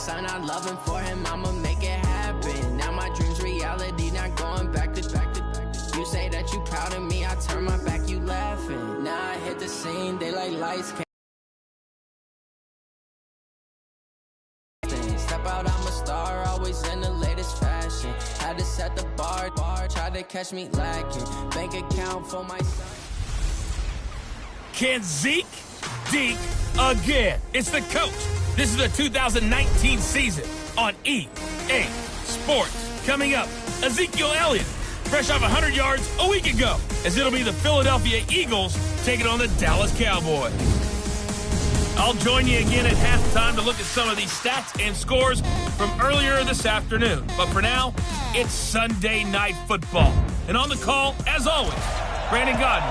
son, I love him for him, I'ma make it happen. Now my dream's reality, not going back to. You say that you proud of me, I turn my back, you laughing. Now I hit the scene, they like lights. Step out, I'm a star, always in the latest fashion. Had to set the bar, tried to catch me lacking. Bank account for my son. Can Zeke deke again? It's the coach. This is the 2019 season on EA Sports. Coming up, Ezekiel Elliott, fresh off 100 yards a week ago, as it'll be the Philadelphia Eagles taking on the Dallas Cowboys. I'll join you again at halftime to look at some of these stats and scores from earlier this afternoon. But for now, it's Sunday Night Football. And on the call, as always, Brandon Godden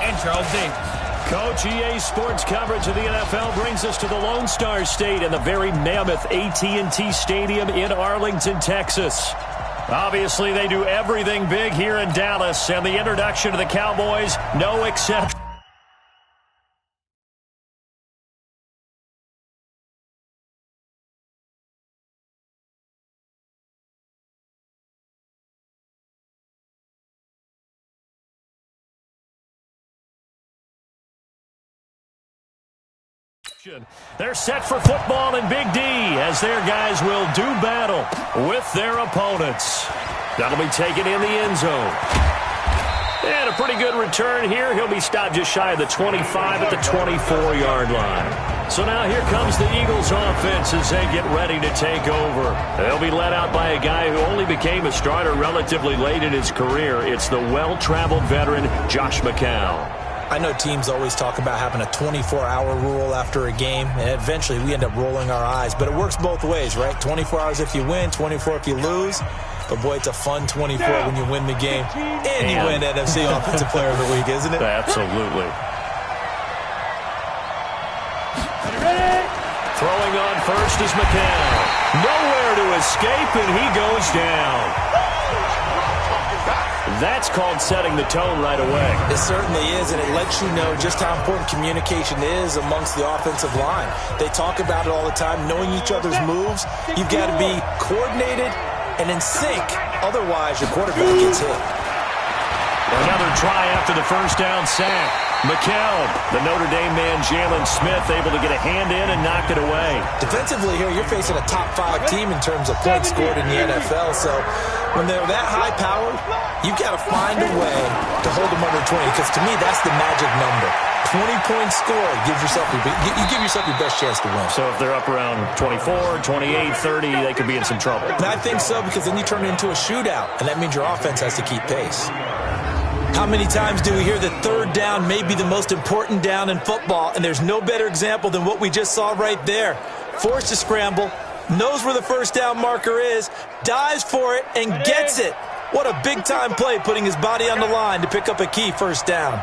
and Charles Davis. Coach, EA Sports coverage of the NFL brings us to the Lone Star State and the very mammoth AT&T Stadium in Arlington, Texas. Obviously, they do everything big here in Dallas, and the introduction of the Cowboys, no exception. They're set for football in Big D as their guys will do battle with their opponents. That'll be taken in the end zone. And a pretty good return here. He'll be stopped just shy of the 25 at the 24-yard line. So now here comes the Eagles offense as they get ready to take over. They'll be led out by a guy who only became a starter relatively late in his career. It's the well-traveled veteran, Josh McCown. I know teams always talk about having a 24-hour rule after a game, and eventually we end up rolling our eyes. But it works both ways, right? 24 hours if you win, 24 if you lose. But, boy, it's a fun 24 when you win the game and you win NFC Offensive Player of the Week, isn't it? Absolutely. Throwing on first is McCown. Nowhere to escape, and he goes down. That's called setting the tone right away. It certainly is, and it lets you know just how important communication is amongst the offensive line. They talk about it all the time, knowing each other's moves. You've got to be coordinated and in sync. Otherwise, your quarterback gets hit. Another try after the first down sack. McCown, the Notre Dame man Jalen Smith, able to get a hand in and knock it away. Defensively here, you're facing a top-5 team in terms of points scored in the NFL, so when they're that high-powered, you've got to find a way to hold them under 20, because to me, that's the magic number. 20 points scored, you give yourself your best chance to win. So if they're up around 24, 28, 30, they could be in some trouble. And I think so, because then you turn it into a shootout, and that means your offense has to keep pace. How many times do we hear that third down may be the most important down in football, and there's no better example than what we just saw right there. Forced to scramble, knows where the first down marker is, dives for it, and gets it. What a big-time play, putting his body on the line to pick up a key first down.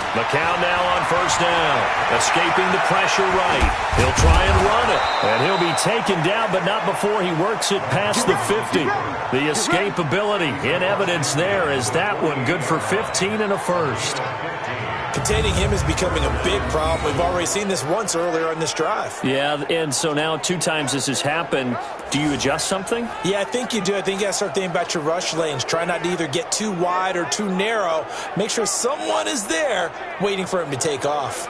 McCown now on first down, escaping the pressure right. He'll try and run it, and he'll be taken down, but not before he works it past the 50. The escapability in evidence there is that one good for 15 and a first. Containing him is becoming a big problem. We've already seen this once earlier in this drive. Yeah, and so now 2 times this has happened. Do you adjust something? Yeah, I think you do. I think you got to start thinking about your rush lanes. Try not to either get too wide or too narrow. Make sure someone is there waiting for him to take off.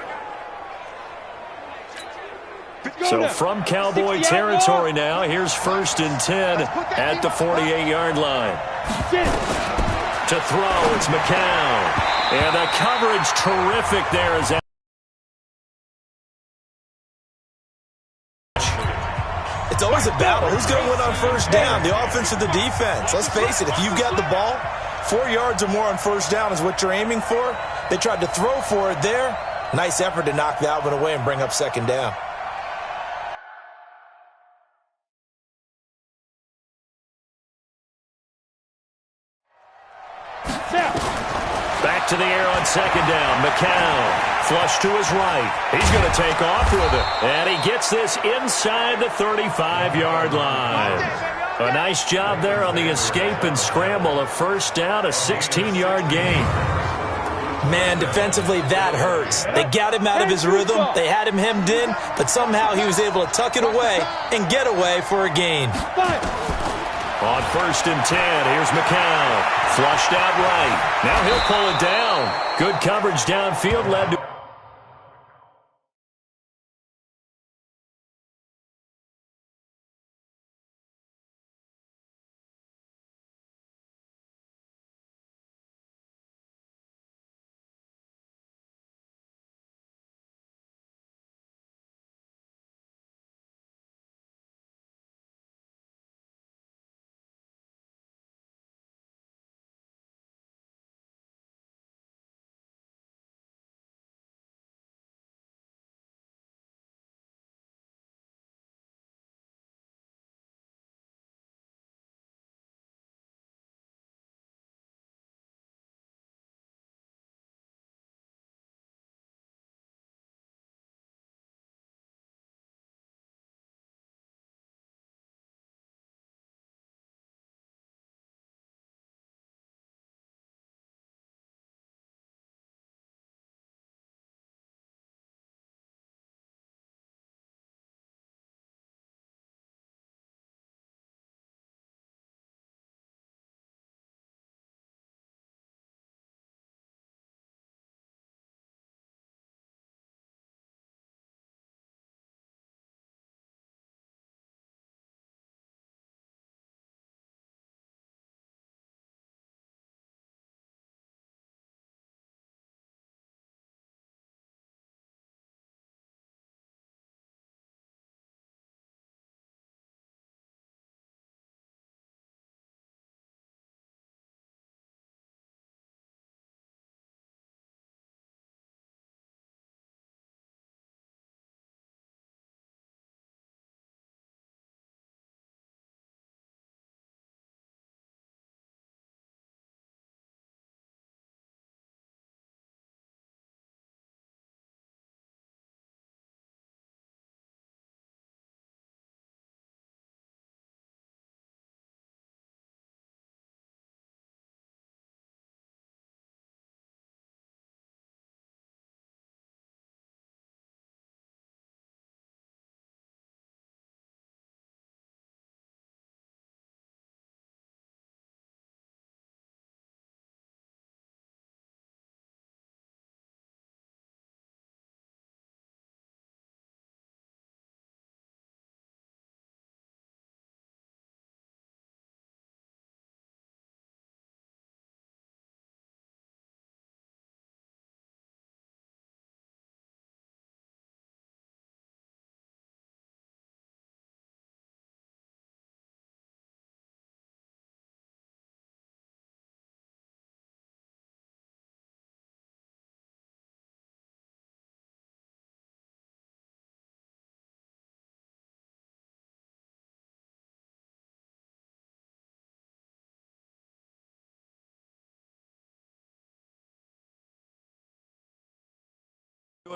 So from Cowboy territory now, here's 1st and 10 at the 48-yard line. To throw, it's McCown. And the coverage terrific there is that. It's always a battle. Who's going to win on first down, the offense or the defense? Let's face it, if you've got the ball, 4 yards or more on first down is what you're aiming for. They tried to throw for it there. Nice effort to knock that one away and bring up second down. Back to the air on second down. McCown, flush to his right. He's going to take off with it. And he gets this inside the 35-yard line. A nice job there on the escape and scramble. A first down, a 16-yard gain. Man, defensively, that hurts. They got him out of his rhythm. They had him hemmed in, but somehow he was able to tuck it away and get away for a gain. On 1st and 10, here's McCown. Flushed out right. Now he'll pull it down. Good coverage downfield led to...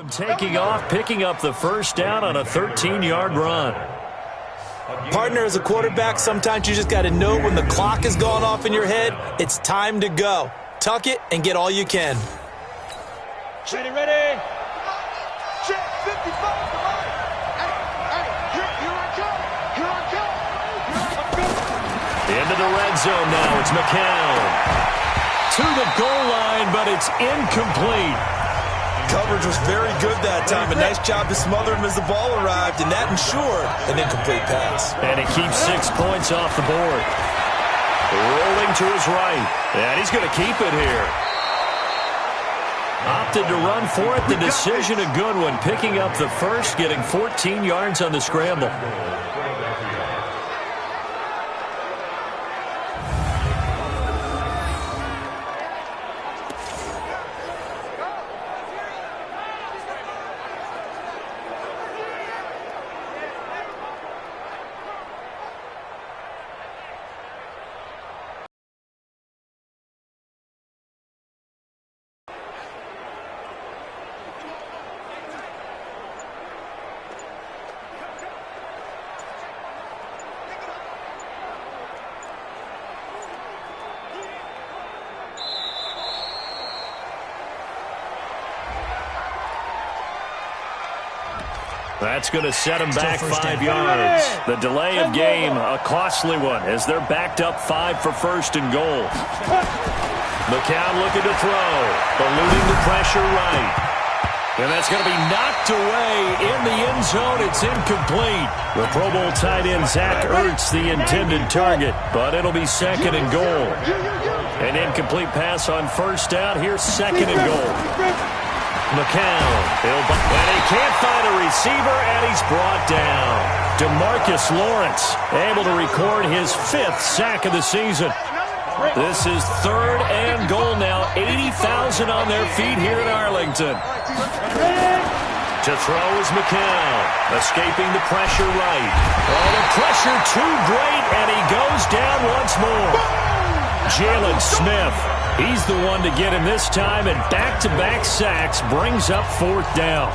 Taking off, picking up the 1st down on a 13-yard run. Partner, as a quarterback, sometimes you just got to know when the clock has gone off in your head, it's time to go. Tuck it and get all you can. Ready. Check 55 to line. Here I come. Into the red zone now. It's McCown. To the goal line, but it's incomplete. Coverage was very good that time. A nice job to smother him as the ball arrived, and that ensured an incomplete pass. And he keeps 6 points off the board. Rolling to his right. And he's going to keep it here. Opted to run for it. The decision a good one. Picking up the 1st, getting 14 yards on the scramble. That's going to set them back 5 yards. The delay of game, a costly one, as they're backed up 5 for first and goal. McCown looking to throw, eluding the pressure right. And that's going to be knocked away in the end zone. It's incomplete. The Pro Bowl tight end Zach Ertz, the intended target, but it'll be second and goal. An incomplete pass on first down. Here's second and goal. McCown, and he can't find a receiver, and he's brought down. DeMarcus Lawrence able to record his 5th sack of the season. This is third and goal now. 80,000 on their feet here in Arlington. To throw is McCown, escaping the pressure right. Oh, the pressure too great, and he goes down once more. Jalen Smith, he's the one to get him this time, and back-to-back sacks brings up 4th down.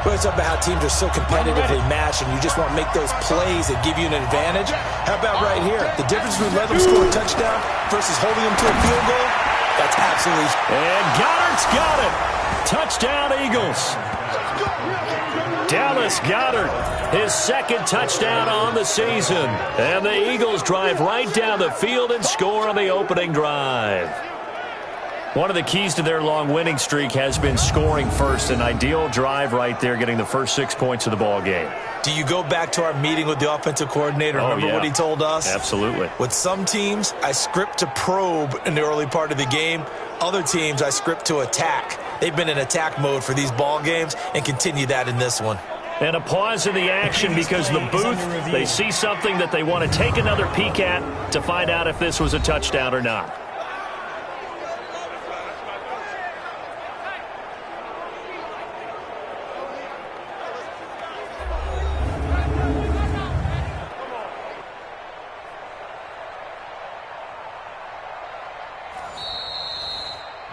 Well, it's about how teams are so competitively matched, and you just want to make those plays that give you an advantage. How about right here? The difference between letting them score a touchdown versus holding them to a field goal, that's absolutely... And Goddard's got it. Touchdown, Eagles. Dallas Goedert, his 2nd touchdown on the season. And the Eagles drive right down the field and score on the opening drive. One of the keys to their long winning streak has been scoring first. An ideal drive right there, getting the first 6 points of the ball game. Do you go back to our meeting with the offensive coordinator? Remember what he told us? Absolutely. With some teams, I script to probe in the early part of the game. Other teams, I script to attack. They've been in attack mode for these ball games and continue that in this one. And a pause in the action because the booth, they see something that they want to take another peek at to find out if this was a touchdown or not.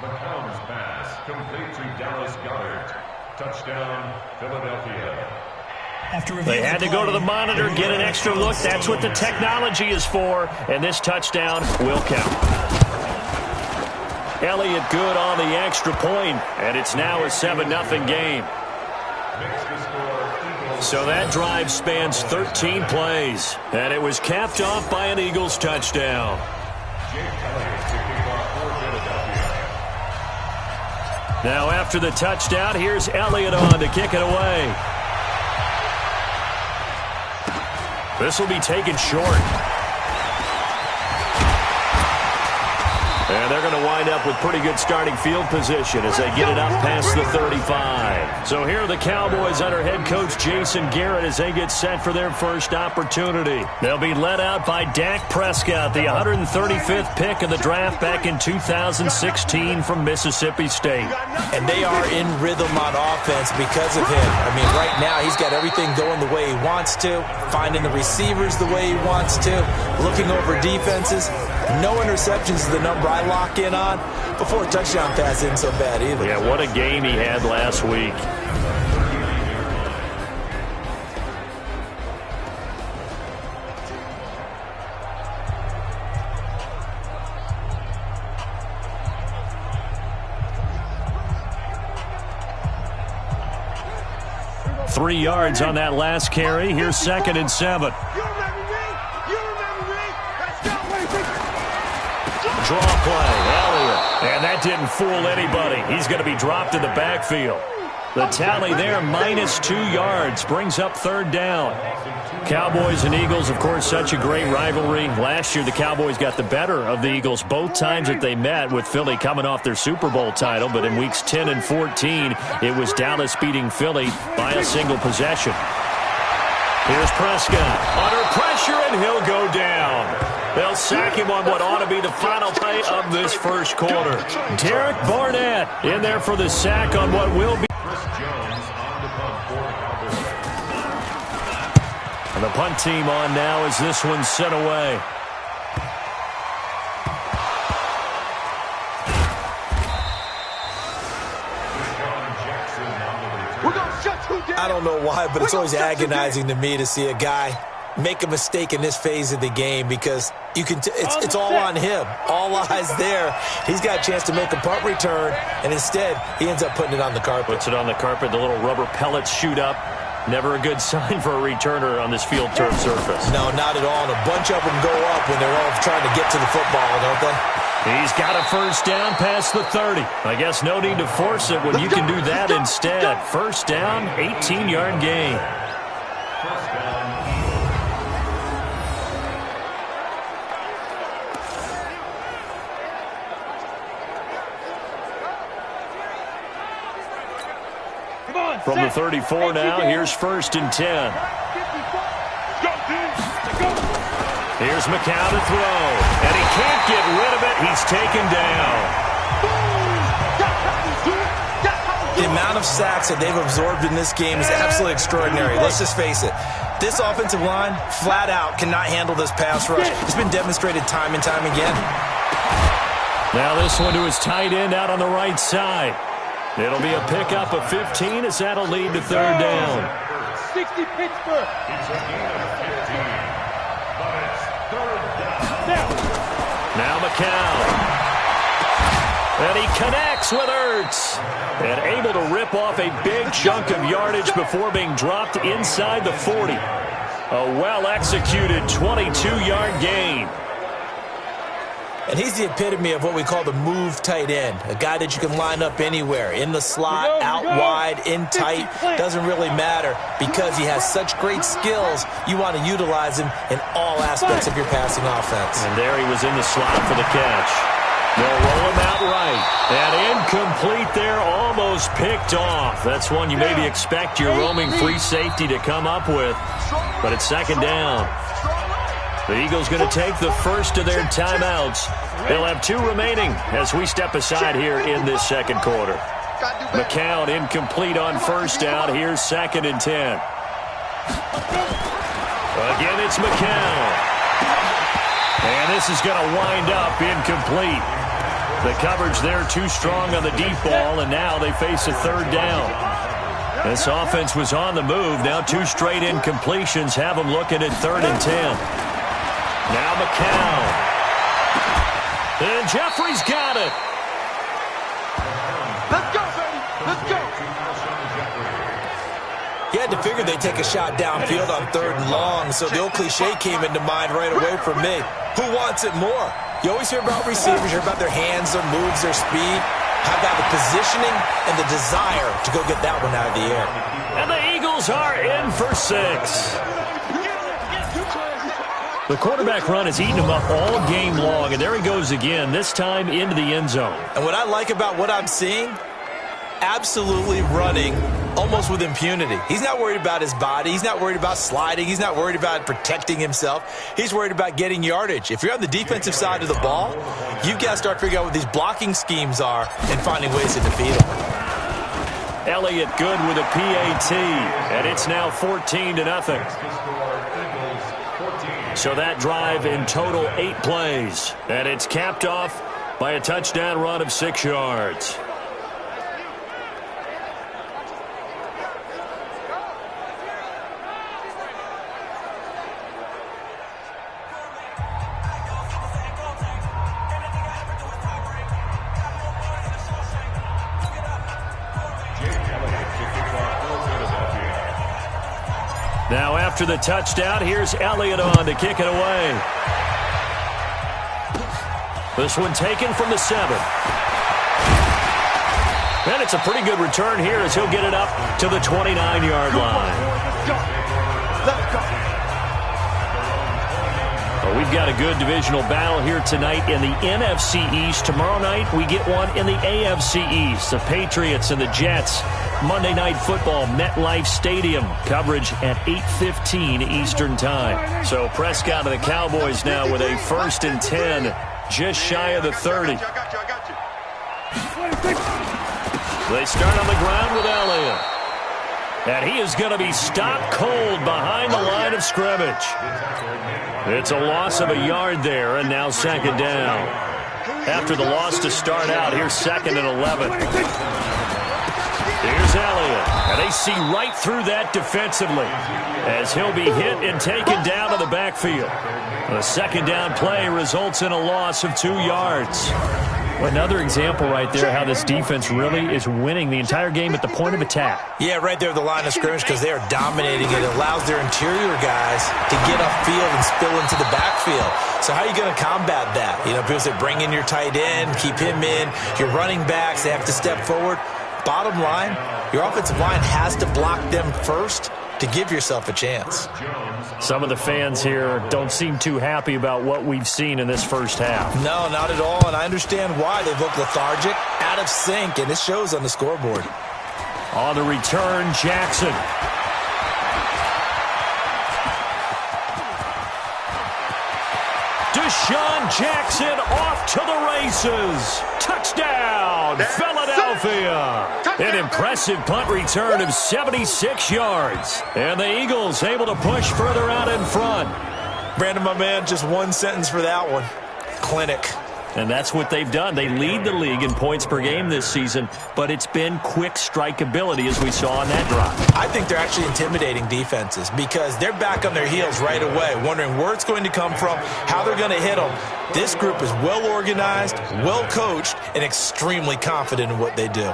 McCown's pass complete to Dallas Goedert. Touchdown, Philadelphia. They had to go to the monitor, get an extra look. That's what the technology is for, and this touchdown will count. Elliott good on the extra point, and it's now a 7-0 game. So that drive spans 13 plays, and it was capped off by an Eagles touchdown. Now after the touchdown, here's Elliott on to kick it away. This will be taken short. And they're going to wind up with pretty good starting field position as they get it up past the 35. So here are the Cowboys under head coach Jason Garrett as they get set for their first opportunity. They'll be led out by Dak Prescott, the 135th pick of the draft back in 2016 from Mississippi State. And they are in rhythm on offense because of him. I mean, right now he's got everything going the way he wants to, finding the receivers the way he wants to, looking over defenses. No interceptions is the number I lock in on. Before a touchdown pass isn't so bad either. Yeah, what a game he had last week. Three yards on that last carry. Here's 2nd and 7. Draw play, Elliott. And that didn't fool anybody. He's going to be dropped in the backfield. The tally there, -2 yards, brings up 3rd down. Cowboys and Eagles, of course, such a great rivalry. Last year, the Cowboys got the better of the Eagles both times that they met, with Philly coming off their Super Bowl title. But in weeks 10 and 14, it was Dallas beating Philly by a single possession. Here's Prescott under pressure, and he'll go down. They'll sack him on what ought to be the final play of this first quarter. Derek Barnett in there for the sack on what will be. And the punt team on now as this one's sent away. I don't know why, but it's always agonizing to me to see a guy make a mistake in this phase of the game, because you can it's all on him. All eyes there. He's got a chance to make a punt return, and instead he ends up putting it on the carpet. Puts it on the carpet. The little rubber pellets shoot up. Never a good sign for a returner on this field turf surface. No, not at all. And a bunch of them go up when they're all trying to get to the football, don't they? He's got a first down past the 30. I guess no need to force it when you can do that instead. First down, 18-yard gain. First down. From the 34 now, here's first and 10. Here's McCown to throw, and he can't get rid of it. He's taken down. The amount of sacks that they've absorbed in this game is absolutely extraordinary. Let's just face it. This offensive line, flat out, cannot handle this pass rush. It's been demonstrated time and time again. Now this one to his tight end out on the right side. It'll be a pickup of 15 as that'll lead to third down. 60 Pittsburgh. It's a gain of 15. But it's third down. Now McCown. And he connects with Ertz. And able to rip off a big chunk of yardage before being dropped inside the 40. A well-executed 22-yard gain. And he's the epitome of what we call the move tight end, a guy that you can line up anywhere, in the slot, out wide, in tight, doesn't really matter because he has such great skills. You want to utilize him in all aspects of your passing offense. And there he was in the slot for the catch. They'll roll him out right. And incomplete there, almost picked off. That's one you maybe expect your roaming free safety to come up with, but it's second down. The Eagles going to take the first of their timeouts. They'll have 2 remaining as we step aside here in this second quarter. McCown incomplete on first down. Here's second and 10. Again, it's McCown. And this is going to wind up incomplete. The coverage there too strong on the deep ball, and now they face a third down. This offense was on the move. Now 2 straight incompletions have them looking at third and 10. Now McCown. And Jeffrey's got it. Let's go, baby. Let's go. He had to figure they'd take a shot downfield on third and long, so the old cliche came into mind right away for me. Who wants it more? You always hear about receivers, you hear about their hands, their moves, their speed. How about the positioning and the desire to go get that one out of the air? And the Eagles are in for 6. The quarterback run has eaten him up all game long, and there he goes again, this time into the end zone. And what I like about what I'm seeing, absolutely running almost with impunity. He's not worried about his body. He's not worried about sliding. He's not worried about protecting himself. He's worried about getting yardage. If you're on the defensive side of the ball, you've got to start figuring out what these blocking schemes are and finding ways to defeat them. Elliott good with a PAT, and it's now 14-0. So that drive in total 8 plays, and it's capped off by a touchdown run of 6 yards. Now after the touchdown, here's Elliott on to kick it away. This one taken from the 7. And it's a pretty good return here as he'll get it up to the 29-yard line. Let's go. Well, we've got a good divisional battle here tonight in the NFC East. Tomorrow night, we get one in the AFC East. The Patriots and the Jets. Monday Night Football, MetLife Stadium. Coverage at 8:15 Eastern Time. So Prescott and the Cowboys now with a first and 10, just shy of the 30. I got you. They start on the ground with Elliott. And he is going to be stopped cold behind the line of scrimmage. It's a loss of a yard there, and now second down. After the loss to start out, here's second and 11. Here's Elliott, and they see right through that defensively as he'll be hit and taken down to the backfield. The second down play results in a loss of 2 yards. Another example right there how this defense really is winning the entire game at the point of attack. Yeah, right there at the line of scrimmage because they are dominating it. It allows their interior guys to get upfield and spill into the backfield. So how are you going to combat that? You know, people say bring in your tight end, keep him in. Your running backs, they have to step forward. Bottom line, your offensive line has to block them first to give yourself a chance. Some of the fans here don't seem too happy about what we've seen in this first half. No, not at all, and I understand why. They look lethargic, out of sync, and it shows on the scoreboard. On the return, Jackson. Deshaun Jackson off to the races. Touchdown, Philadelphia. An impressive punt return of 76 yards. And the Eagles able to push further out in front. Brandon, my man, just one sentence for that one. Clinic. And that's what they've done. They lead the league in points per game this season, but it's been quick strike ability as we saw on that drive. I think they're actually intimidating defenses because they're back on their heels right away, wondering where it's going to come from, how they're going to hit them. This group is well organized, well coached, and extremely confident in what they do.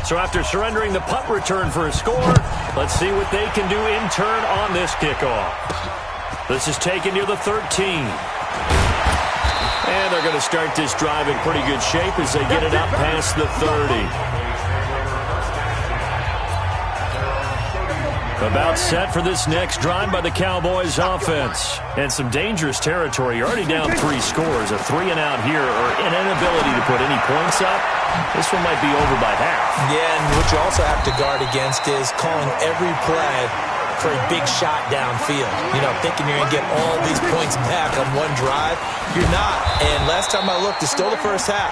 So after surrendering the punt return for a score, let's see what they can do in turn on this kickoff. This is taken near the 13. And they're going to start this drive in pretty good shape as they get it up past the 30. About set for this next drive by the Cowboys offense. And some dangerous territory. You're already down 3 scores. A 3-and-out here or an inability to put any points up. This one might be over by half. Yeah, and what you also have to guard against is calling every play for a big shot downfield. You know, thinking you're going to get all these points back on one drive. You're not. And last time I looked, it's still the first half.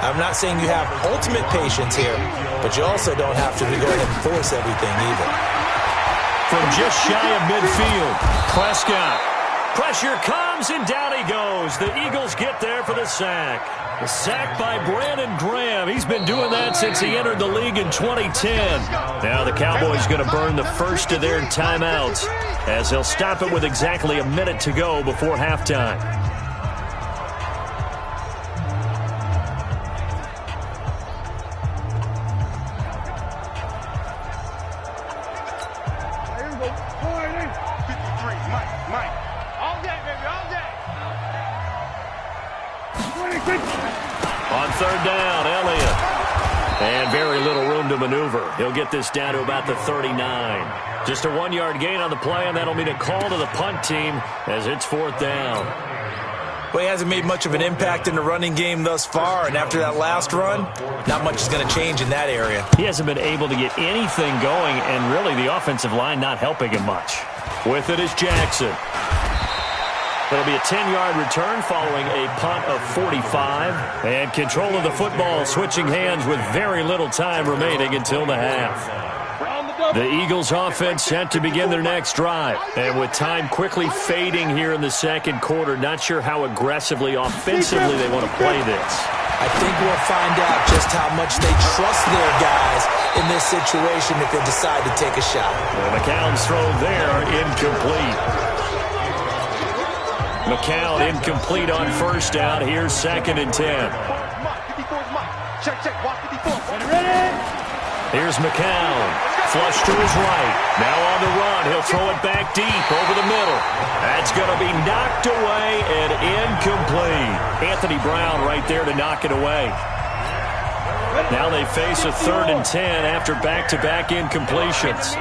I'm not saying you have ultimate patience here, but you also don't have to go ahead and force everything either. From just shy of midfield, Prescott. Pressure comes, and down he goes. The Eagles get there for the sack. The sack by Brandon Graham. He's been doing that since he entered the league in 2010. Now the Cowboys going to burn the first of their timeouts as they'll stop it with exactly a minute to go before halftime. On third down, Elliott. And very little room to maneuver. He'll get this down to about the 39. Just a 1-yard gain on the play, and that'll mean a call to the punt team as it's 4th down. Well, he hasn't made much of an impact in the running game thus far, and after that last run, not much is going to change in that area. He hasn't been able to get anything going, and really the offensive line not helping him much. With it is Jackson. It'll be a 10-yard return following a punt of 45. And control of the football switching hands with very little time remaining until the half. The Eagles offense set to begin their next drive. And with time quickly fading here in the second quarter, not sure how aggressively offensively they want to play this. I think we'll find out just how much they trust their guys in this situation if they decide to take a shot. And McCown's throw there incomplete. McCown incomplete on first down. Here's 2nd and 10. Here's McCown. Flush to his right. Now on the run. He'll throw it back deep over the middle. That's going to be knocked away and incomplete. Anthony Brown right there to knock it away. Now they face a 3rd and 10 after back-to-back incompletions.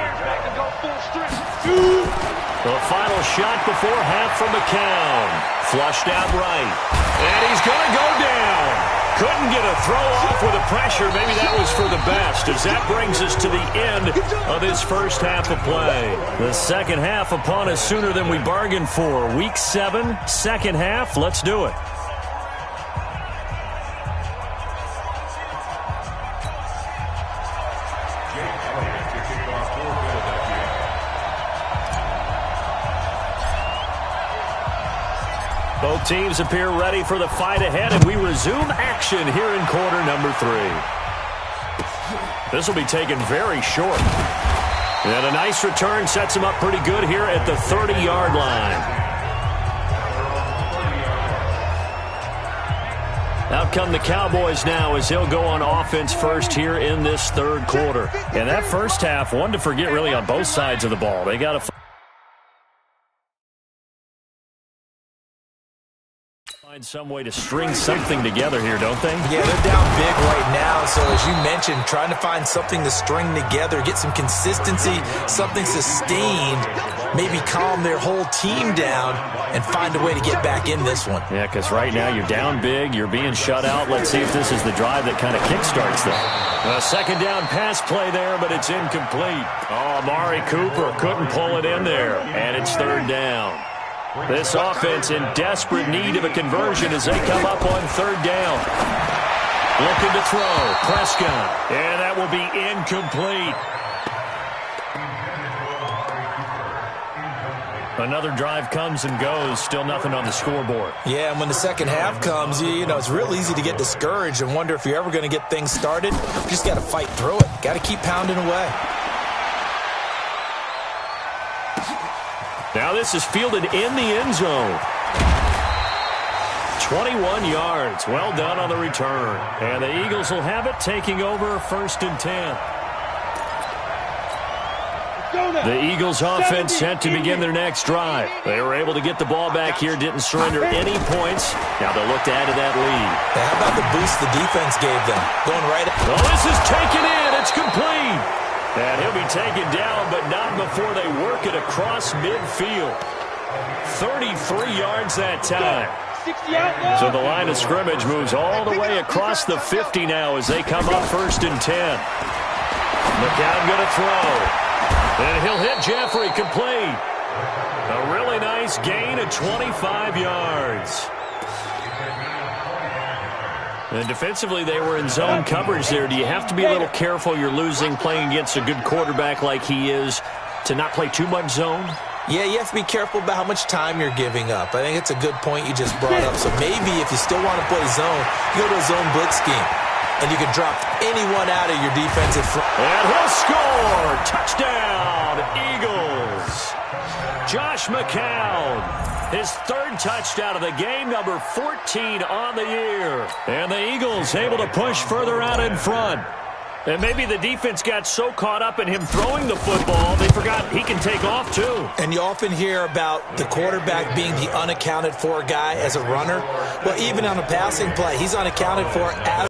The final shot before half from McCown. Flushed out right. And he's going to go down. Couldn't get a throw off with the pressure. Maybe that was for the best, as that brings us to the end of this first half of play. The second half upon us sooner than we bargained for. Week 7, second half. Let's do it. Both teams appear ready for the fight ahead, and we resume action here in quarter number 3. This will be taken very short. And a nice return sets him up pretty good here at the 30-yard line. Out come the Cowboys now as they'll go on offense first here in this third quarter. And that first half, one to forget really on both sides of the ball. They got to find some way to string something together here, don't they? Yeah, they're down big right now. So as you mentioned, trying to find something to string together, get some consistency, something sustained, maybe calm their whole team down and find a way to get back in this one. Yeah, because right now you're down big, you're being shut out. Let's see if this is the drive that kind of kickstarts them. A second down pass play there, but it's incomplete. Oh, Amari Cooper couldn't pull it in there, and it's third down. This offense in desperate need of a conversion as they come up on third down. Looking to throw, Prescott, and that will be incomplete. Another drive comes and goes, still nothing on the scoreboard. Yeah, and when the second half comes, you know, it's real easy to get discouraged and wonder if you're ever going to get things started. You just got to fight through it. Got to keep pounding away. Now this is fielded in the end zone. 21 yards. Well done on the return. And the Eagles will have it, taking over first and 10. The Eagles offense set to begin their next drive. They were able to get the ball back here, didn't surrender any points. Now they'll look to add to that lead. How about the boost the defense gave them? Going right at... Oh, this is taken in. It's complete. And he'll be taken down, but not before they work it across midfield. 33 yards that time. So the line of scrimmage moves all the way across the 50 now as they come up first and 10. McCown going to throw. And he'll hit Jeffrey, complete. A really nice gain of 25 yards. And defensively, they were in zone coverage there. Do you have to be a little careful? You're losing playing against a good quarterback like he is to not play too much zone? Yeah, you have to be careful about how much time you're giving up. I think it's a good point you just brought up. So maybe if you still want to play zone, you go to a zone blitz scheme. And you can drop anyone out of your defensive front. And he'll score! Touchdown, Eagles! Josh McCown, his third touchdown of the game, number 14 on the year. And the Eagles able to push further out in front. And maybe the defense got so caught up in him throwing the football, they forgot he can take off too. And you often hear about the quarterback being the unaccounted for guy as a runner. Well, even on a passing play, he's unaccounted for as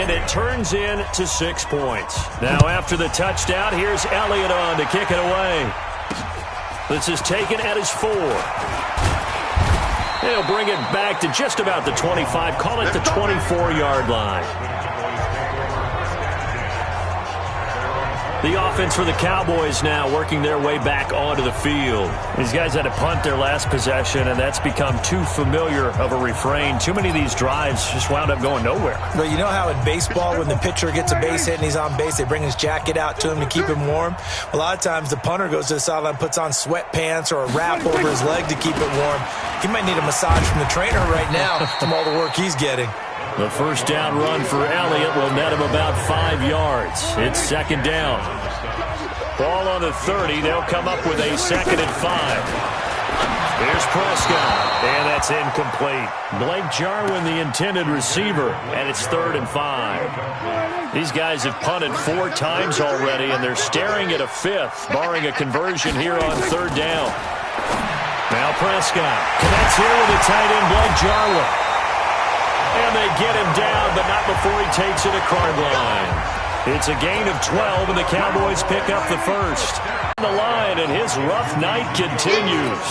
it turns in to 6 points. Now after the touchdown, here's Elliott on to kick it away. This is taken at his 4. He'll bring it back to just about the 25, call it the 24-yard line. The offense for the Cowboys now working their way back onto the field. These guys had to punt their last possession, and that's become too familiar of a refrain. Too many of these drives just wound up going nowhere. Well, you know how in baseball when the pitcher gets a base hit and he's on base, they bring his jacket out to him to keep him warm? A lot of times the punter goes to the sideline, puts on sweatpants or a wrap over his leg to keep it warm. He might need a massage from the trainer right now from all the work he's getting. The first down run for Elliott will net him about 5 yards. It's second down. Ball on the 30. They'll come up with a second and 5. Here's Prescott, and that's incomplete. Blake Jarwin, the intended receiver, and it's 3rd and 5. These guys have punted 4 times already, and they're staring at a 5th, barring a conversion here on 3rd down. Now Prescott connects here with the tight end, Blake Jarwin. And they get him down, but not before he takes it across the line. It's a gain of 12, and the Cowboys pick up the first. On the line, and his rough night continues.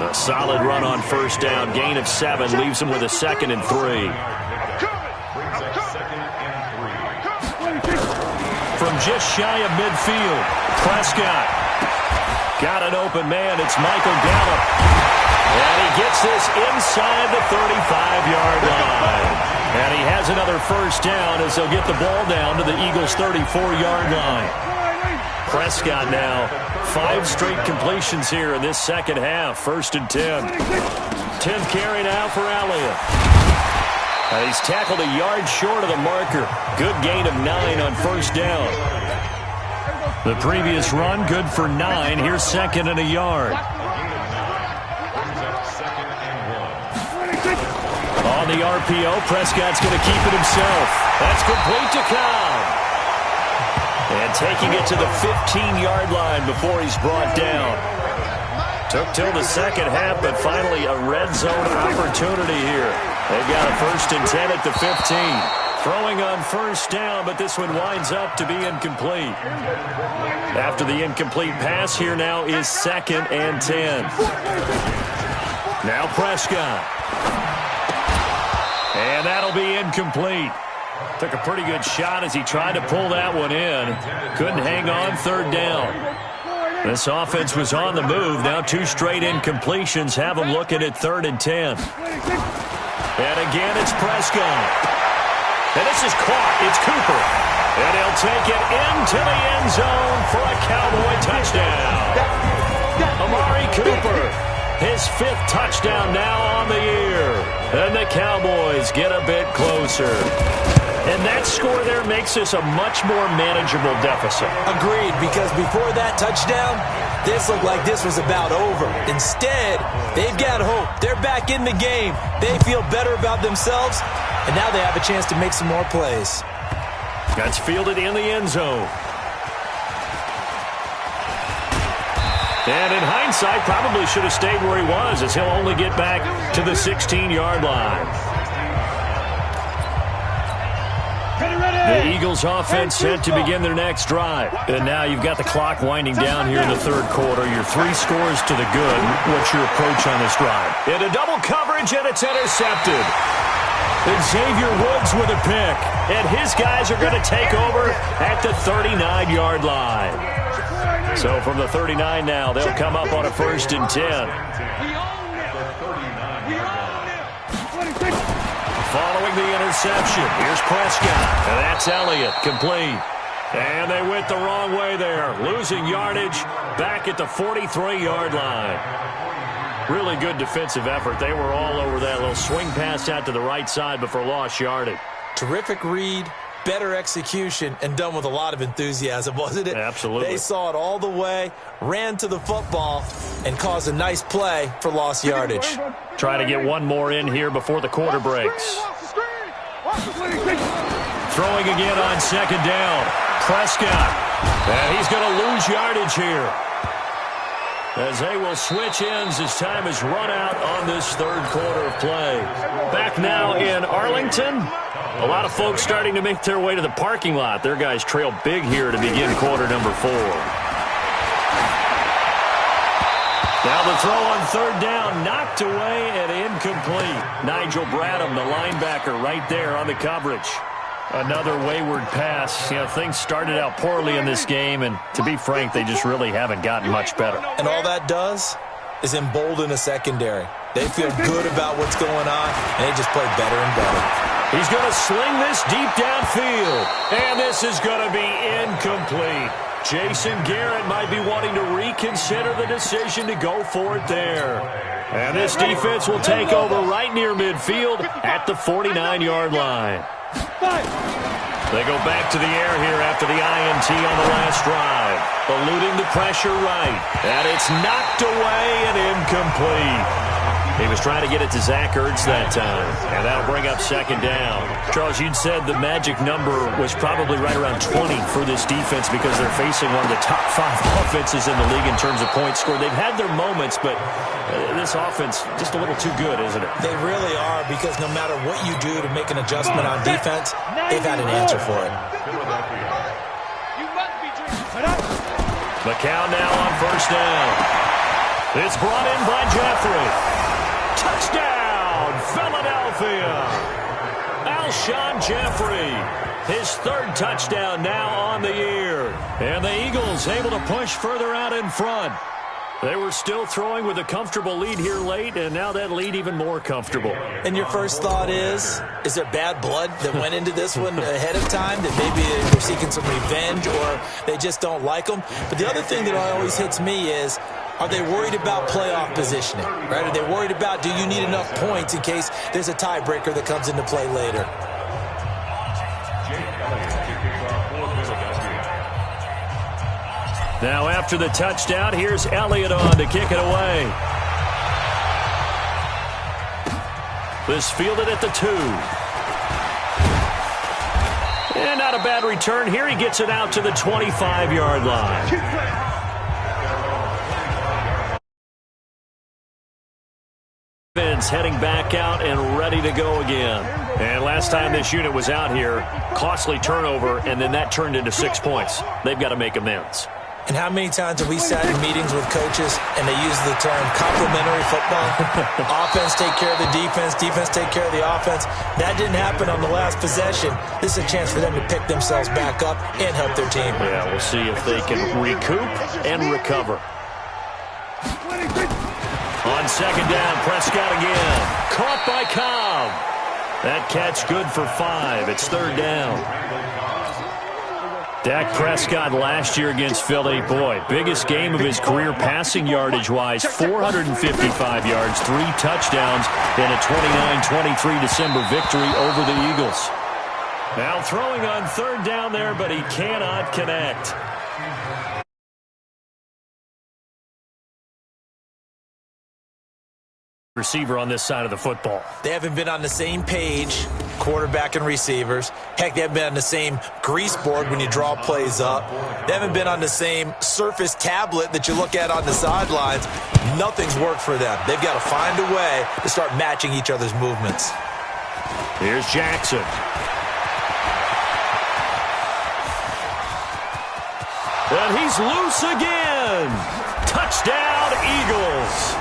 A solid run on first down, gain of 7, leaves him with a 2nd and 3. From just shy of midfield, Prescott got an open man. It's Michael Gallup. And he gets this inside the 35-yard line. And he has another first down as they'll get the ball down to the Eagles' 34-yard line. Prescott now. 5 straight completions here in this second half. 1st and 10. 10th carry now for Elliott. He's tackled a yard short of the marker. Good gain of 9 on 1st down. The previous run, good for 9. Here's 2nd and a yard. On the RPO, Prescott's going to keep it himself. That's complete to Cobb. And taking it to the 15-yard line before he's brought down. Took till the second half, but finally a red zone opportunity here. They've got a 1st and 10 at the 15. Throwing on 1st down, but this one winds up to be incomplete. After the incomplete pass, here now is 2nd and 10. Now Prescott. And that'll be incomplete. Took a pretty good shot as he tried to pull that one in. Couldn't hang on 3rd down. This offense was on the move. Now 2 straight incompletions have them looking at 3rd and 10. And again, it's Prescott. And this is caught. It's Cooper. And he'll take it into the end zone for a Cowboy touchdown. Amari Cooper, his 5th touchdown now on the year. And the Cowboys get a bit closer. And that score there makes this a much more manageable deficit. Agreed, because before that touchdown, this looked like this was about over. Instead, they've got hope. They're back in the game. They feel better about themselves, and now they have a chance to make some more plays. That's fielded in the end zone. And in hindsight, probably should have stayed where he was, as he'll only get back to the 16-yard line. The Eagles offense set to begin their next drive. And now you've got the clock winding down here in the 3rd quarter. Your 3 scores to the good. What's your approach on this drive? Into double coverage, and it's intercepted. And Xavier Woods with a pick. And his guys are going to take over at the 39-yard line. So from the 39 now, they'll come up on a 1st and 10. Following the interception, here's Prescott. And that's Elliott, complete. And they went the wrong way there. Losing yardage back at the 43-yard line. Really good defensive effort. They were all over that little swing pass out to the right side before lost yardage. Terrific read, better execution, and done with a lot of enthusiasm, wasn't it? Absolutely. They saw it all the way, ran to the football, and caused a nice play for lost yardage. Try to get one more in here before the quarter breaks. Throwing again on 2nd down. Prescott. And he's going to lose yardage here, as they will switch ends as time is run out on this 3rd quarter of play. Back now in Arlington. A lot of folks starting to make their way to the parking lot. Their guys trail big here to begin quarter number 4. Now the throw on 3rd down, knocked away and incomplete. Nigel Bradham, the linebacker, right there on the coverage. Another wayward pass. You know, things started out poorly in this game, and to be frank, they just really haven't gotten much better. And all that does is embolden a secondary. They feel good about what's going on, and they just play better and better. He's going to sling this deep downfield, and this is going to be incomplete. Jason Garrett might be wanting to reconsider the decision to go for it there. And this defense will take over right near midfield at the 49-yard line. They go back to the air here after the INT on the last drive. Eluding the pressure right. And it's knocked away and incomplete. He was trying to get it to Zach Ertz that time, and that'll bring up 2nd down. Charles, you'd said the magic number was probably right around 20 for this defense because they're facing one of the top 5 offenses in the league in terms of points scored. They've had their moments, but this offense just a little too good, isn't it? They really are, because no matter what you do to make an adjustment on defense, they've had an answer for it. McCown now on 1st down. It's brought in by Jeffrey. Touchdown, Philadelphia! Alshon Jeffrey, his 3rd touchdown now on the year. And the Eagles able to push further out in front. They were still throwing with a comfortable lead here late, and now that lead even more comfortable. And your first thought is there bad blood that went into this one ahead of time, that maybe they're seeking some revenge or they just don't like them? But the other thing that always hits me is, are they worried about playoff positioning, right? Are they worried about, do you need enough points in case there's a tiebreaker that comes into play later? Now after the touchdown, here's Elliott on to kick it away. This fielded at the 2. And not a bad return here. He gets it out to the 25-yard line. Heading back out and ready to go again. And last time this unit was out here, costly turnover, and then that turned into 6 points. They've got to make amends. And how many times have we sat in meetings with coaches and they use the term complementary football? Offense take care of the defense, defense take care of the offense. That didn't happen on the last possession. This is a chance for them to pick themselves back up and help their team. Yeah, we'll see if they can recoup and recover. On second down, Prescott again. Caught by Cobb. That catch good for 5. It's third down. Dak Prescott last year against Philly, boy, biggest game of his career passing yardage-wise, 455 yards, 3 touchdowns in a 29-23 December victory over the Eagles. Now throwing on third down there, but he cannot connect. Receiver on this side of the football. They haven't been on the same page, quarterback and receivers. Heck, they haven't been on the same grease board when you draw plays up. They haven't been on the same Surface tablet that you look at on the sidelines. Nothing's worked for them. They've got to find a way to start matching each other's movements. Here's Jackson. And he's loose again. Touchdown, Eagles.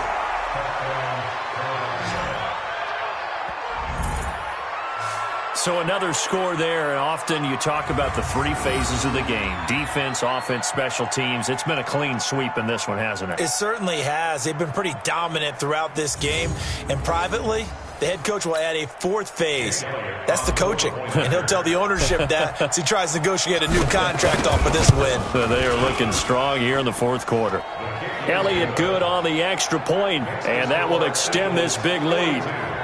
So another score there, and often you talk about the 3 phases of the game. Defense, offense, special teams. It's been a clean sweep in this one, hasn't it? It certainly has. They've been pretty dominant throughout this game. And privately, the head coach will add a 4th phase. That's the coaching. And he'll tell the ownership that as he tries to negotiate a new contract off of this win. They are looking strong here in the 4th quarter. Elliott good on the extra point, and that will extend this big lead.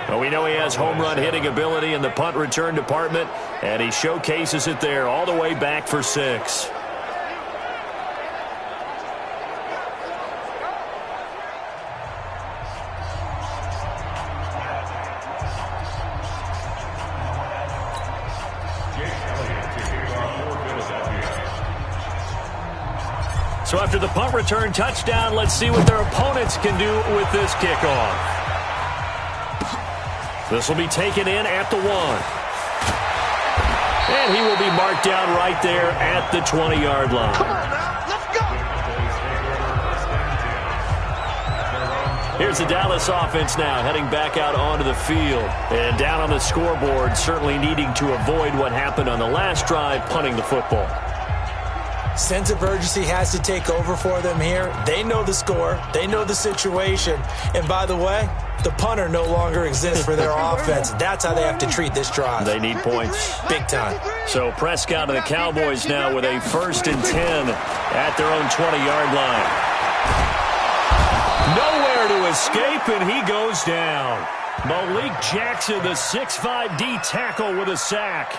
Well, we know he has home run hitting ability in the punt return department, and he showcases it there all the way back for 6. So after the punt return touchdown, let's see what their opponents can do with this kickoff. This will be taken in at the 1. And he will be marked down right there at the 20-yard line. Come on now, let's go! Here's the Dallas offense now heading back out onto the field. And down on the scoreboard, certainly needing to avoid what happened on the last drive, punting the football. Sense of urgency has to take over for them here. They know the score. They know the situation. And by the way, the punter no longer exists for their offense. That's how they have to treat this drive. They need points. Big time. So Prescott and the Cowboys now with a 1st and 10 at their own 20-yard line. Nowhere to escape, and he goes down. Malik Jackson, the 6'5" D tackle with a sack.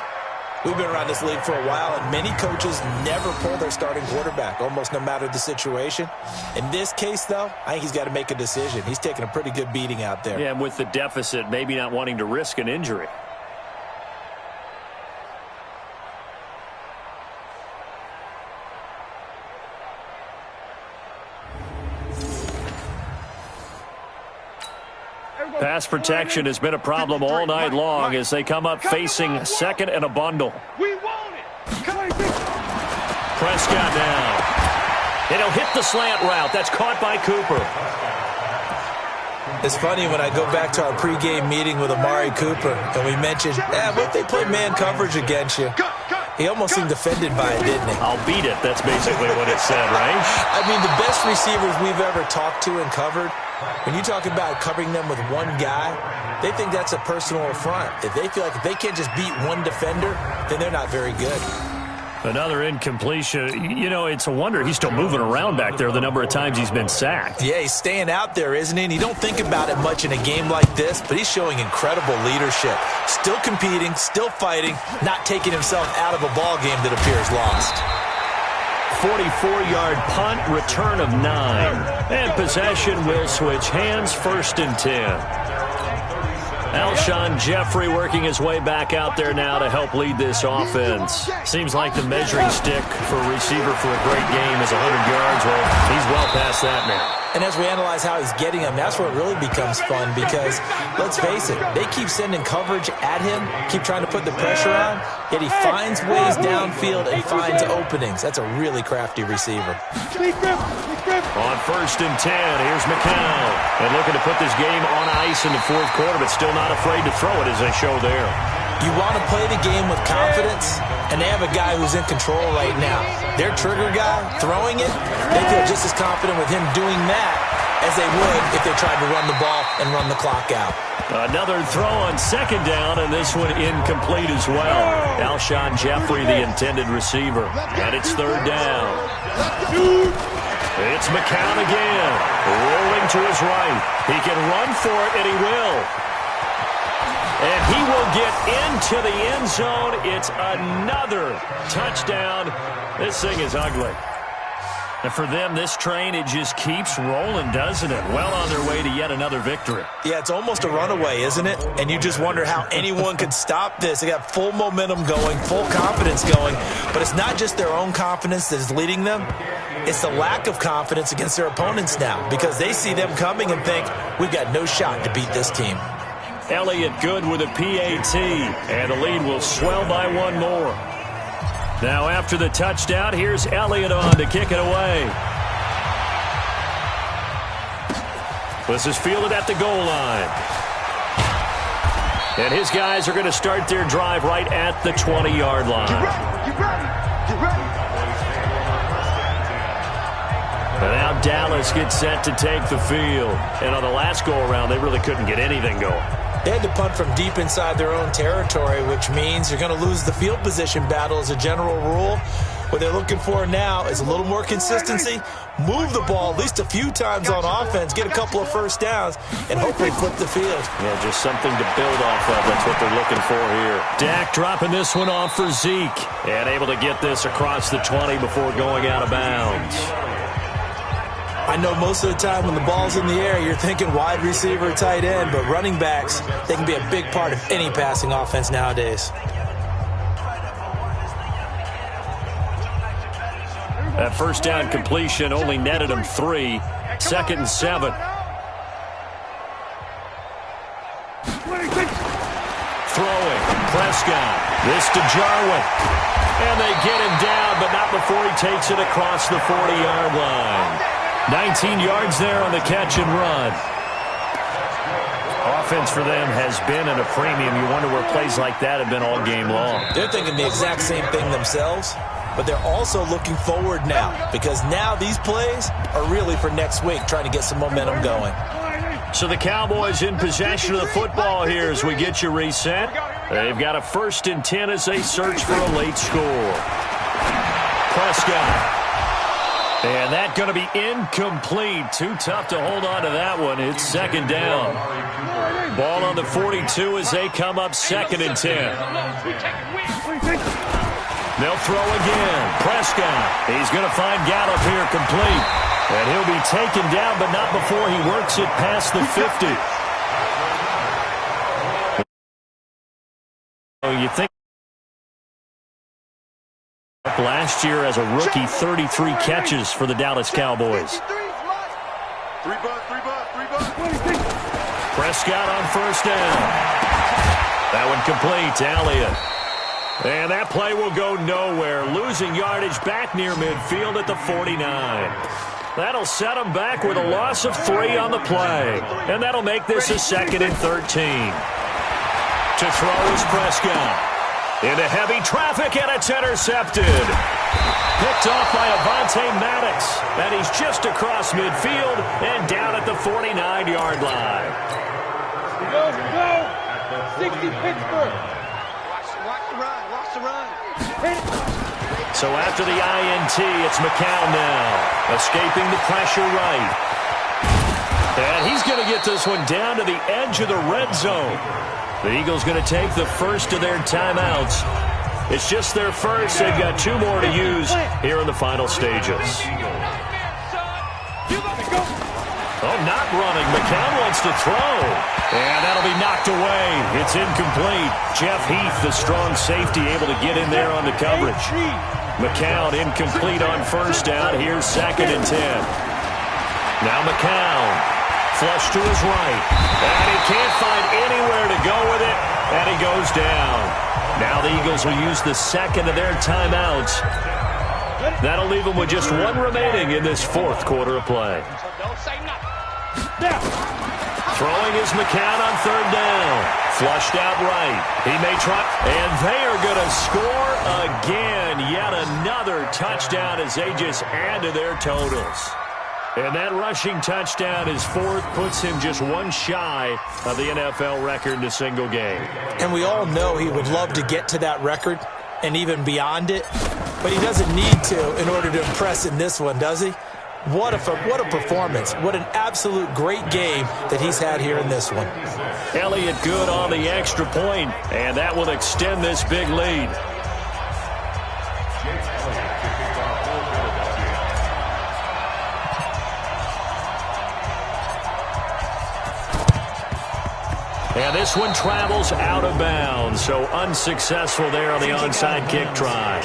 We've been around this league for a while, and many coaches never pull their starting quarterback, almost no matter the situation. In this case, though, I think he's got to make a decision. He's taking a pretty good beating out there. Yeah, and with the deficit, maybe not wanting to risk an injury. Pass protection has been a problem all night long as they come up facing second and a bundle. We want it! Prescott now. And he'll hit the slant route. That's caught by Cooper. It's funny when I go back to our pregame meeting with Amari Cooper and we mentioned, what if they play man coverage against you? He almost seemed offended by it, didn't he? I'll beat it. That's basically what it said, right? I mean, the best receivers we've ever talked to and covered, when you talk about covering them with one guy, they think that's a personal affront. If they feel like if they can't just beat one defender, then they're not very good. Another incompletion. You know, it's a wonder he's still moving around back there the number of times he's been sacked. Yeah, he's staying out there, isn't he? And you don't think about it much in a game like this, but he's showing incredible leadership. Still competing, still fighting, not taking himself out of a ball game that appears lost. 44-yard punt, return of 9. And possession will switch hands, 1st and 10. Alshon Jeffrey working his way back out there now to help lead this offense. Seems like the measuring stick for a receiver for a great game is 100 yards. Well, he's well past that now. And as we analyze how he's getting them, that's where it really becomes fun because, let's face it, they keep sending coverage at him, keep trying to put the pressure on, yet he finds ways downfield and finds openings. That's a really crafty receiver. On 1st and 10, here's McCown. And looking to put this game on ice in the 4th quarter, but still not afraid to throw it as they show there. You want to play the game with confidence, and they have a guy who's in control right now. Their trigger guy, throwing it, they feel just as confident with him doing that as they would if they tried to run the ball and run the clock out. Another throw on 2nd down, and this one incomplete as well. Alshon Jeffrey, the intended receiver. And it's 3rd down. It's McCown again, rolling to his right. He can run for it, and he will. And he will get into the end zone. It's another touchdown. This thing is ugly. And for them, this train, it just keeps rolling, doesn't it? Well on their way to yet another victory. Yeah, it's almost a runaway, isn't it? And you just wonder how anyone could stop this. They got full momentum going, full confidence going. But it's not just their own confidence that is leading them. It's the lack of confidence against their opponents now because they see them coming and think, we've got no shot to beat this team. Elliott good with a PAT, and the lead will swell by one more. Now after the touchdown, here's Elliott on to kick it away. This is fielded at the goal line. And his guys are going to start their drive right at the 20-yard line. Get ready. And now Dallas gets set to take the field. And on the last go-around, they really couldn't get anything going. They had to punt from deep inside their own territory, which means you're going to lose the field position battle as a general rule. What they're looking for now is a little more consistency, move the ball at least a few times on offense, get a couple of first downs, and hopefully flip the field. Yeah, just something to build off of. That's what they're looking for here. Dak dropping this one off for Zeke, and able to get this across the 20 before going out of bounds. I know most of the time when the ball's in the air, you're thinking wide receiver, tight end, but running backs, they can be a big part of any passing offense nowadays. That first down completion only netted him 3. 2nd and 7. Throwing. Prescott. This to Jarwin. And they get him down, but not before he takes it across the 40-yard line. 19 yards there on the catch and run. Offense for them has been at a premium. You wonder where plays like that have been all game long. They're thinking the exact same thing themselves, but they're also looking forward now because now these plays are really for next week, trying to get some momentum going. So the Cowboys in possession of the football here as we get you reset. They've got a 1st and 10 as they search for a late score. Prescott. And that going to be incomplete. Too tough to hold on to that one. It's 2nd down. Ball on the 42 as they come up 2nd and 10. They'll throw again. Prescott. He's going to find Gallup here complete. And he'll be taken down, but not before he works it past the 50. You think last year as a rookie, 33 catches for the Dallas Cowboys. Prescott on 1st down. That one complete to Elliott. And that play will go nowhere. Losing yardage back near midfield at the 49. That'll set him back with a loss of 3 on the play. And that'll make this a 2nd and 13. To throw is Prescott. Into heavy traffic, and it's intercepted. Picked off by Avonte Maddox, and he's just across midfield and down at the 49-yard line. Go, go! 60 Pittsburgh. Watch the run, watch the run. So after the INT, it's McCown now, escaping the pressure right. And he's going to get this one down to the edge of the red zone. The Eagles going to take the first of their timeouts. It's just their first. They've got 2 more to use here in the final stages. Oh, not running. McCown wants to throw. And that'll be knocked away. It's incomplete. Jeff Heath, the strong safety, able to get in there on the coverage. McCown incomplete on first down. Here's 2nd and 10. Now McCown. Flush to his right. And he can't find anywhere to go with it. And he goes down. Now the Eagles will use the second of their timeouts. That'll leave them with just 1 remaining in this 4th quarter of play. Throwing is McCown on 3rd down. Flushed out right. He may try. And they are going to score again. Yet another touchdown as they just add to their totals. And that rushing touchdown, his 4th, puts him just 1 shy of the NFL record in a single game. And we all know he would love to get to that record and even beyond it, but he doesn't need to in order to impress in this one, does he? What a performance. What an absolute great game that he's had here in this one. Elliott good on the extra point, and that will extend this big lead. And this one travels out of bounds, so unsuccessful there on the onside kick try.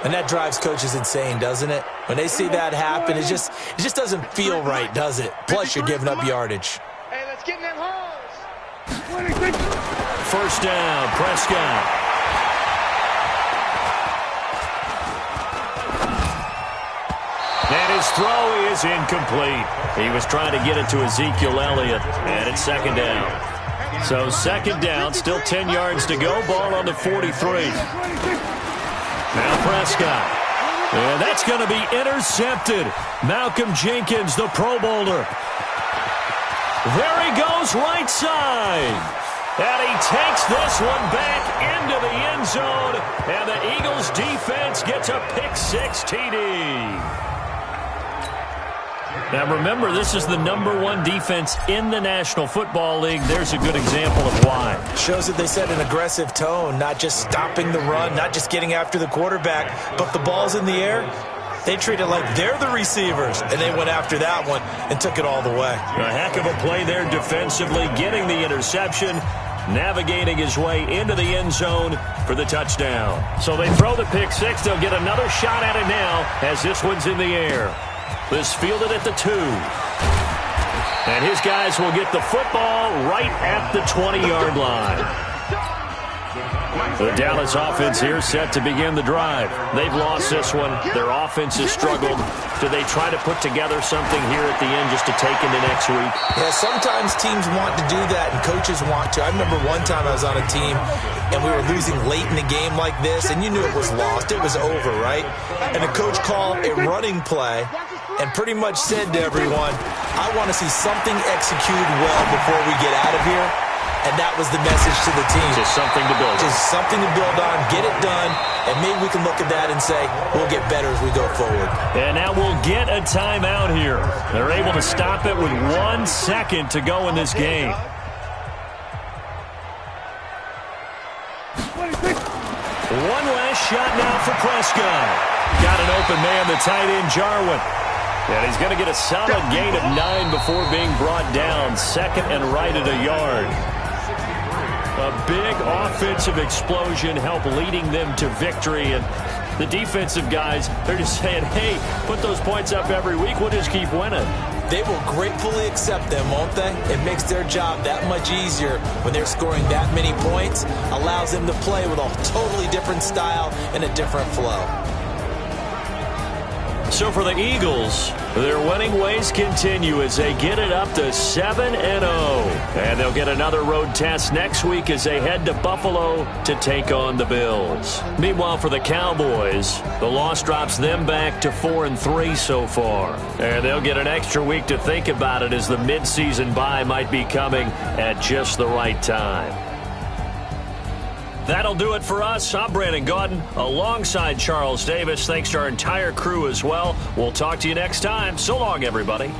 And that drives coaches insane, doesn't it? When they see that happen, it just doesn't feel right, does it? Plus, you're giving up yardage. Hey, let's get in them holes. First down, Prescott. And his throw is incomplete. He was trying to get it to Ezekiel Elliott, and it's 2nd down. So 2nd down, still 10 yards to go. Ball on the 43. Now Prescott. And that's going to be intercepted. Malcolm Jenkins, the Pro Bowler. There he goes, right side. And he takes this one back into the end zone. And the Eagles defense gets a pick-6 TD. Now, remember, this is the #1 defense in the National Football League. There's a good example of why. Shows that they set an aggressive tone, not just stopping the run, not just getting after the quarterback, but the ball's in the air. They treat it like they're the receivers, and they went after that one and took it all the way. A heck of a play there defensively, getting the interception, navigating his way into the end zone for the touchdown. So they throw the pick-6. They'll get another shot at it now as this one's in the air. This fielded at the 2. And his guys will get the football right at the 20-yard line. The Dallas offense here set to begin the drive. They've lost this one. Their offense has struggled. Do they try to put together something here at the end just to take into next week? Yeah, sometimes teams want to do that and coaches want to. I remember one time I was on a team and we were losing late in the game like this, and you knew it was lost. It was over, right? And the coach called a running play and pretty much said to everyone, I want to see something executed well before we get out of here. And that was the message to the team. Just something to build on. Just something to build on, get it done, and maybe we can look at that and say, we'll get better as we go forward. And now we'll get a timeout here. They're able to stop it with 1 second to go in this game. One last shot now for Prescott. Got an open man, the tight end, Jarwin. And he's going to get a solid gain of 9 before being brought down. 2nd and right at a yard. A big offensive explosion helped leading them to victory. And the defensive guys, they're just saying, hey, put those points up every week. We'll just keep winning. They will gratefully accept them, won't they? It makes their job that much easier when they're scoring that many points. Allows them to play with a totally different style and a different flow. So for the Eagles, their winning ways continue as they get it up to 7-0. And they'll get another road test next week as they head to Buffalo to take on the Bills. Meanwhile, for the Cowboys, the loss drops them back to 4-3 so far. And they'll get an extra week to think about it as the midseason bye might be coming at just the right time. That'll do it for us. I'm Brandon Gaudin alongside Charles Davis. Thanks to our entire crew as well. We'll talk to you next time. So long, everybody.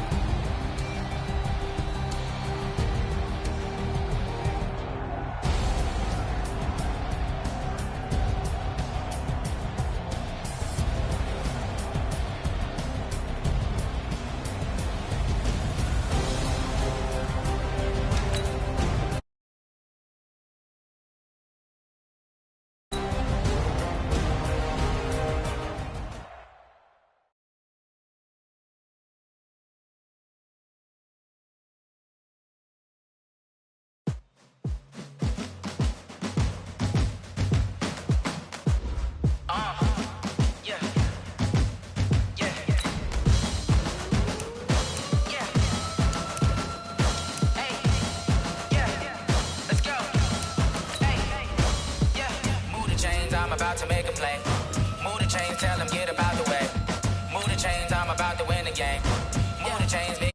I'm about to make a play. Move the chains, tell them get about the way. Move the chains, I'm about to win the game. Move the chains, big.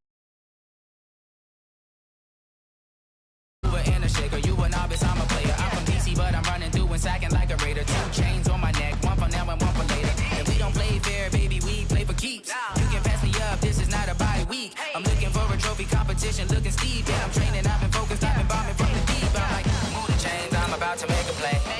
In a shaker, you a novice, I'm a player. I'm from DC, but I'm running through and sacking like a raider. 2 chains on my neck, one for now and one for later. And we don't play fair, baby, we play for keeps. You can pass me up, this is not a bye week. I'm looking for a trophy competition, looking steep. Yeah, I'm training, I've been focused, I've been bombing from the deep. I'm like, move the chains, I'm about to make a play.